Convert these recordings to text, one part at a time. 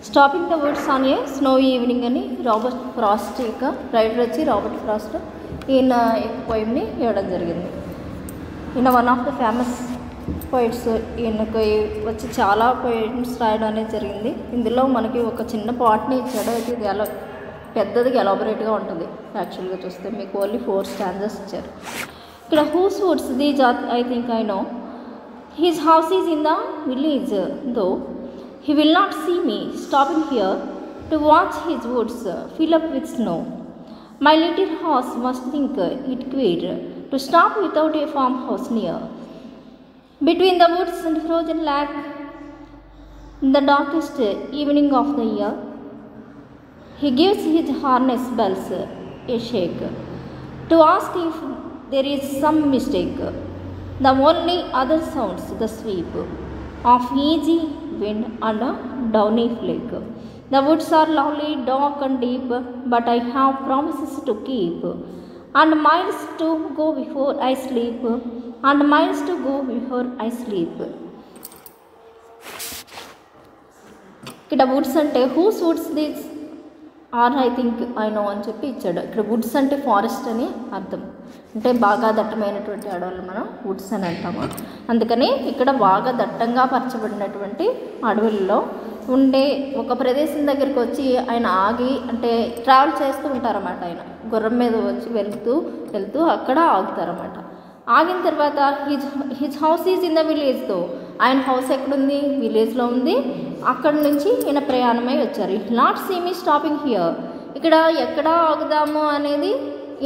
Stopping the Woods on a snowy evening అని Robert Frost యొక్క writer వచ్చి Robert Frost ఈయన పోయిమ్ని ఇవ్వడం జరిగింది. ఈయన one of the famous poets. ఈయనకు వచ్చి చాలా పోయిమ్స్ రాయడం అనేది జరిగింది. ఇందులో మనకి ఒక చిన్న పార్ట్ని ఇచ్చాడు. అయితే ఇది ఎలా పెద్దది ఎలాబొరేట్గా ఉంటుంది. యాక్చువల్గా చూస్తే మీకు ఓన్లీ 4 స్టాంజర్స్ ఇచ్చారు. ఇక్కడ whose woods the that I think I know his house is in the village though he will not see me stopping here to watch his woods fill up with snow. My little horse must think it queer to stop without a farmhouse near. Between the woods and frozen lake, in the darkest evening of the year, he gives his harness bells a shake to ask if there is some mistake. The only other sounds the sweep of easy wind and a downy flake. The woods are lovely, dark and deep, but I have promises to keep, and miles to go before I sleep, and miles to go before I sleep. ఇక్కడ woods అంటే whose woods this are I think I know అని చెప్పి ఇచ్చాడు. ఇక్కడ woods అంటే forest అని అర్థం. అంటే బాగా దట్టమైనటువంటి అడవులు మనం వుడ్స్ అని అంటాము. అందుకని ఇక్కడ బాగా దట్టంగా పరచబడినటువంటి అడవుల్లో ఉండే ఒక ప్రదేశం దగ్గరికి వచ్చి ఆయన ఆగి అంటే ట్రావెల్ చేస్తూ ఉంటారన్నమాట. ఆయన గుర్రం మీద వచ్చి వెళ్తూ అక్కడ ఆగుతారన్నమాట. ఆగిన తర్వాత his house is in the విలేజ్తో, ఆయన హౌస్ ఎక్కడుంది? విలేజ్లో ఉంది. అక్కడి నుంచి ఈయన ప్రయాణమై వచ్చారు. Not see me stopping here, ఇక్కడ ఎక్కడ ఆగుదాము అనేది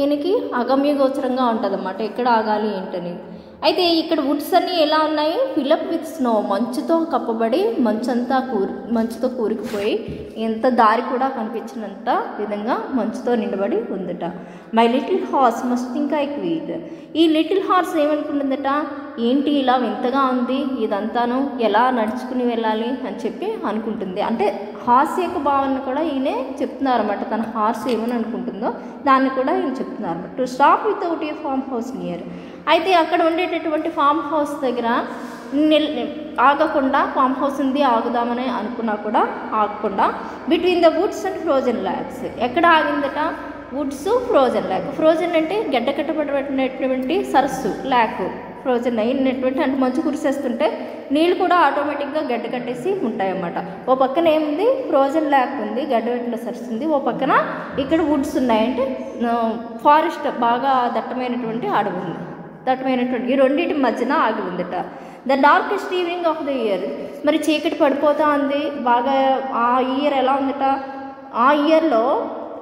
ఈయనకి అగమ్యగోచరంగా ఉంటుంది అన్నమాట. ఎక్కడ ఆగాలి ఏంటని. అయితే ఇక్కడ వుడ్స్ అన్నీ ఎలా ఉన్నాయి? ఫిలప్ విత్ స్నో, మంచుతో కప్పబడి మంచుతో కూరుకుపోయి ఎంత దారి కూడా కనిపించినంత విధంగా మంచుతో నిండబడి ఉందట. My little horse must think I quiet, ఈ లిటిల్ హార్స్ ఏమనుకుంటుందట, ఏంటి ఇలా వింతగా ఉంది, ఇదంతాను ఎలా నడుచుకుని వెళ్ళాలి అని చెప్పి అనుకుంటుంది. అంటే హార్స్ యొక్క భావన కూడా ఈయనే చెప్తున్నారన్నమాట. తన హార్స్ ఏమని అనుకుంటుందో దాన్ని కూడా ఈయన చెప్తున్నారు. To stop without a farm house near, అయితే అక్కడ ఉండేటటువంటి ఫామ్ హౌస్ దగ్గర ఆగకుండా, ఫామ్ హౌస్ ఉంది ఆగుదామని అనుకున్నా కూడా ఆగకుండా, between the woods and frozen lakes, ఎక్కడ ఆగిందట? Woods, frozen lake. ఫ్రోజన్ అంటే గడ్డ కట్టబడినటువంటి సరస్సు, ల్యాక్ ఫ్రోజన్ అయినటువంటి అంటే మంచు కురిసేస్తుంటే నీళ్ళు కూడా ఆటోమేటిక్గా గడ్డ కట్టేసి ఉంటాయన్నమాట. ఓ పక్కన ఏముంది? ఫ్రోజన్ ల్యాక్ ఉంది, గడ్డపెట్టిన సరస్సు ఉంది. ఓ పక్కన ఇక్కడ వుడ్స్ ఉన్నాయంటే ఫారెస్ట్, బాగా దట్టమైనటువంటి అడవి ఉంది. దట్టమైనటువంటి ఈ రెండింటి మధ్యన ఆగి ఉందట. The darkest evening of the year, మరి చీకటి పడిపోతూ ఉంది బాగా. ఆ ఇయర్ ఎలా ఉందట? ఆ ఇయర్లో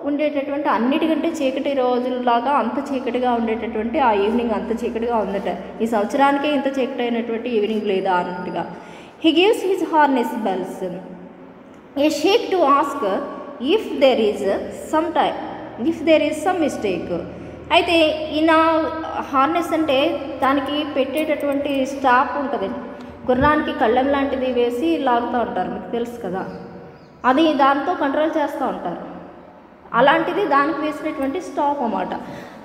ఉండేటటువంటి అన్నిటికంటే చీకటి రోజుల్లాగా అంత చీకటిగా ఉండేటటువంటి ఆ ఈవినింగ్ అంత చీకటిగా ఉందట. ఈ సంవత్సరానికే ఇంత చీకటి అయినటువంటి ఈవినింగ్ లేదా అన్నట్టుగా. He gives his harness bells a shake to ask if there is some mistake. అయితే ఈయన హార్నెస్ అంటే దానికి పెట్టేటటువంటి స్టాప్ ఉంటుంది. గుర్రానికి కళ్ళెం లాంటిది వేసి లాగుతూ ఉంటారు, మీకు తెలుసు కదా. అది దాంతో కంట్రోల్ చేస్తూ ఉంటారు. అలాంటిది దానికి వేసినటువంటి స్టాప్ అన్నమాట.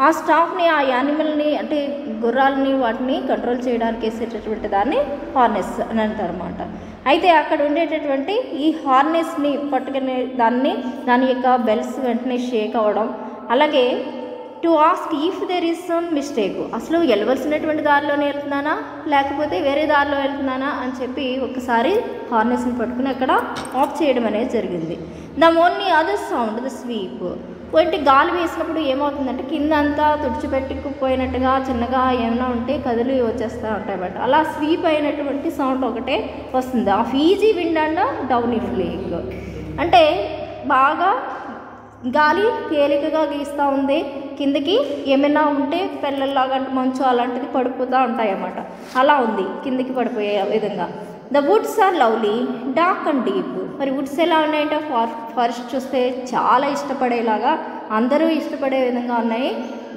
ఆ స్టాప్ని, ఆ యానిమల్ని అంటే గుర్రాలని వాటిని కంట్రోల్ చేయడానికి వేసేటటువంటి దాన్ని హార్నెస్ అని అంటారు అన్నమాట. అయితే అక్కడ ఉండేటటువంటి ఈ హార్నెస్ని పట్టుకునే దాని యొక్క బెల్స్ వెంటనే షేక్ అవ్వడం, అలాగే to ask if there is some mistake, అసలు వెళ్ళవలసినటువంటి దారిలోనే వెళ్తున్నానా లేకపోతే వేరే దారిలో వెళ్తున్నానా అని చెప్పి ఒకసారి హార్నెస్ని పట్టుకుని అక్కడ ఆఫ్ చేయడం అనేది జరిగింది. The only other sound the sweep, అంటే గాలి వేసినప్పుడు ఏమవుతుందంటే కింద అంతా తుడిచిపెట్టుకుపోయినట్టుగా చిన్నగా ఏమైనా ఉంటే కదిలి వచ్చేస్తూ ఉంటాయి బట్ అలా స్వీప్ అయినటువంటి సౌండ్ ఒకటే వస్తుంది. Off easy wind and Downey flake, అంటే బాగా గాలి తేలికగా గీస్తూ ఉంది, కిందకి ఏమైనా ఉంటే పెళ్ళల్లాగా మంచు అలాంటిది పడిపోతూ ఉంటాయన్నమాట. అలా ఉంది కిందకి పడిపోయే విధంగా. The woods are lovely, dark and deep, మరి వుడ్స్ ఎలా ఉన్నాయంటే ఫారెస్ట్ చూస్తే చాలా ఇష్టపడేలాగా, అందరూ ఇష్టపడే విధంగా ఉన్నాయి.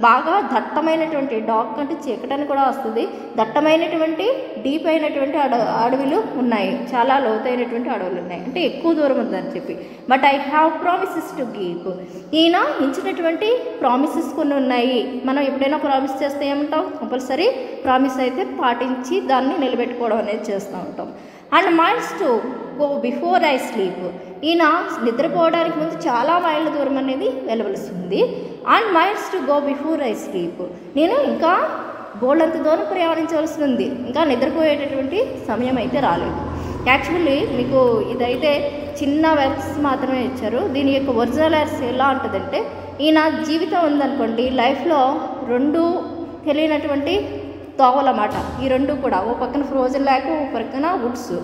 బాగా దట్టమైనటువంటి, డార్క్ అంటే చీకటని కూడా వస్తుంది, దట్టమైనటువంటి డీప్ అయినటువంటి అడవులు ఉన్నాయి, చాలా లోతైనటువంటి అడవులు ఉన్నాయి, అంటే ఎక్కువ దూరం ఉందని చెప్పి. But I have promises to give, ఈయన ఇచ్చినటువంటి ప్రామిసెస్ కొన్ని ఉన్నాయి. మనం ఎప్పుడైనా ప్రామిస్ చేస్తే ఏమంటాం? కంపల్సరీ ప్రామిస్ అయితే పాటించి దాన్ని నిలబెట్టుకోవడం అనేది చేస్తూ ఉంటాం. And miles to go before I sleep. ఈయన నిద్రపోవడానికి ముందు చాలా మైళ్ళ దూరం అనేది వెళ్ళవలసి ఉంది. And miles to go before I sleep, నేను ఇంకా బోల్డంత దూరం ప్రయాణించవలసి ఉంది, ఇంకా నిద్రపోయేటటువంటి సమయం అయితే రాలేదు. యాక్చువల్లీ మీకు ఇదైతే చిన్న వర్క్స్ మాత్రమే ఇచ్చారు. దీని యొక్క ఒరిజినల్ ఎర్స్ ఎలా ఉంటుందంటే, ఈయన జీవితం ఉందనుకోండి, లైఫ్లో రెండు తెలియనటువంటి తోవలన్నమాట. ఈ రెండు కూడా, ఓ పక్కన ఫ్రోజన్ లేక ఓ పక్కన వుడ్స్.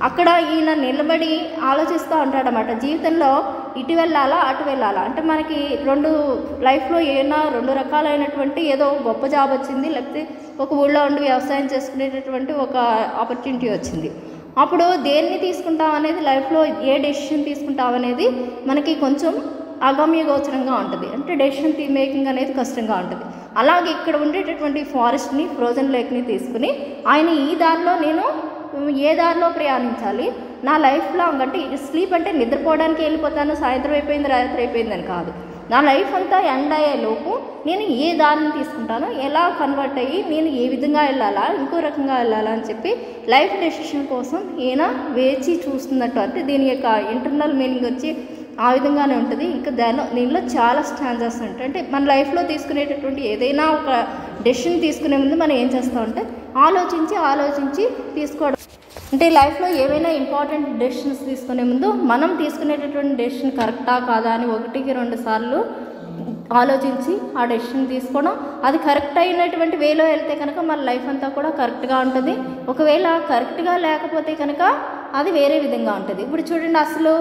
అక్కడ ఈయన నిలబడి ఆలోచిస్తూ ఉంటాడనమాట, జీవితంలో ఇటు వెళ్ళాలా అటు వెళ్ళాలా. అంటే మనకి రెండు లైఫ్లో ఏమైనా రెండు రకాలైనటువంటి ఏదో గొప్ప జాబ్ వచ్చింది, లేకపోతే ఒక ఊళ్ళో ఉండి వ్యవసాయం చేసుకునేటటువంటి ఒక ఆపర్చునిటీ వచ్చింది. అప్పుడు దేన్ని తీసుకుంటాం అనేది, లైఫ్లో ఏ డెసిషన్ తీసుకుంటాం అనేది మనకి కొంచెం అగమ్యగోచరంగా ఉంటుంది. అంటే డెసిషన్ మేకింగ్ అనేది కష్టంగా ఉంటుంది. అలాగే ఇక్కడ ఉండేటటువంటి ఫారెస్ట్ని, ఫ్రోజన్ లేక్ని తీసుకుని ఆయన ఈ దారిలో నేను ఏ దారిలో ప్రయాణించాలి, నా లైఫ్ లాంగ్ అంటే స్లీప్ అంటే నిద్రపోవడానికి వెళ్ళిపోతాను, సాయంత్రం అయిపోయింది రాత్రి అయిపోయిందని కాదు, నా లైఫ్ అంతా ఎండ్ అయ్యేలోపు నేను ఏ దారిని తీసుకుంటాను, ఎలా కన్వర్ట్ అయ్యి నేను ఏ విధంగా వెళ్ళాలా, ఇంకో రకంగా వెళ్ళాలా అని చెప్పి లైఫ్ డెసిషన్ కోసం ఈయన వేచి చూస్తున్నట్టు. అంటే దీని యొక్క ఇంటర్నల్ మీనింగ్ వచ్చి ఆ విధంగానే ఉంటుంది. ఇంకా దీనిలో చాలా స్టాంజర్స్ ఉంటాయి. అంటే మన లైఫ్లో తీసుకునేటటువంటి ఏదైనా ఒక డెసిషన్ తీసుకునే ముందు మనం ఏం చేస్తామంటే ఆలోచించి తీసుకోవడం. అంటే లైఫ్లో ఏవైనా ఇంపార్టెంట్ డెసిషన్స్ తీసుకునే ముందు మనం తీసుకునేటటువంటి డెసిషన్ కరెక్టా కాదా అని 1-2 సార్లు ఆలోచించి ఆ డెసిషన్ తీసుకోవడం. అది కరెక్ట్ అయినటువంటి వేలో వెళ్తే కనుక మన లైఫ్ అంతా కూడా కరెక్ట్గా ఉంటుంది. ఒకవేళ కరెక్ట్గా లేకపోతే కనుక అది వేరే విధంగా ఉంటుంది. ఇప్పుడు చూడండి, అసలు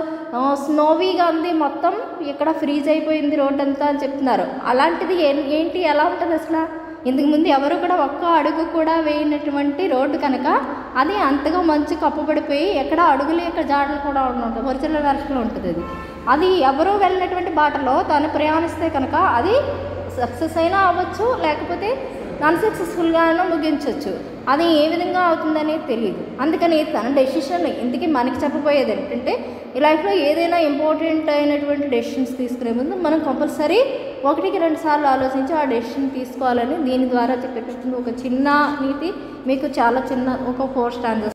స్నోవీగా ఉంది, మొత్తం ఇక్కడ ఫ్రీజ్ అయిపోయింది రోడ్ అంతా అని చెప్తున్నారు. అలాంటిది ఏంటి ఎలా ఉంటుంది అసలు? ఇంతకుముందు ఎవరు కూడా ఒక్క అడుగు కూడా వేయనటువంటి రోడ్డు కనుక అది అంతగా మంచు కప్పబడిపోయి ఎక్కడ అడుగులు ఎక్కడ జాడలు కూడా ఉంటుంది. ఒరిజినల్ వెర్షన్లో ఉంటుంది. అది ఎవరూ వెళ్ళినటువంటి బాటలో తను ప్రయాణిస్తే కనుక అది సక్సెస్ అయినా అవ్వచ్చు, లేకపోతే అన్సక్సెస్ఫుల్గానో ముగించవచ్చు. అది ఏ విధంగా అవుతుందనేది తెలియదు. అందుకని తన డెసిషన్ ఇందుకే మనకి చెప్పబోయేది ఏంటంటే, ఈ లైఫ్లో ఏదైనా ఇంపార్టెంట్ అయినటువంటి డెసిషన్స్ తీసుకునే ముందు మనం కంపల్సరీ 1-2 సార్లు ఆలోచించి ఆ డెసిషన్ తీసుకోవాలని దీని ద్వారా చెప్పేటటువంటి ఒక చిన్న నీతి మీకు చాలా చిన్న ఒక 4 స్టాంజర్స్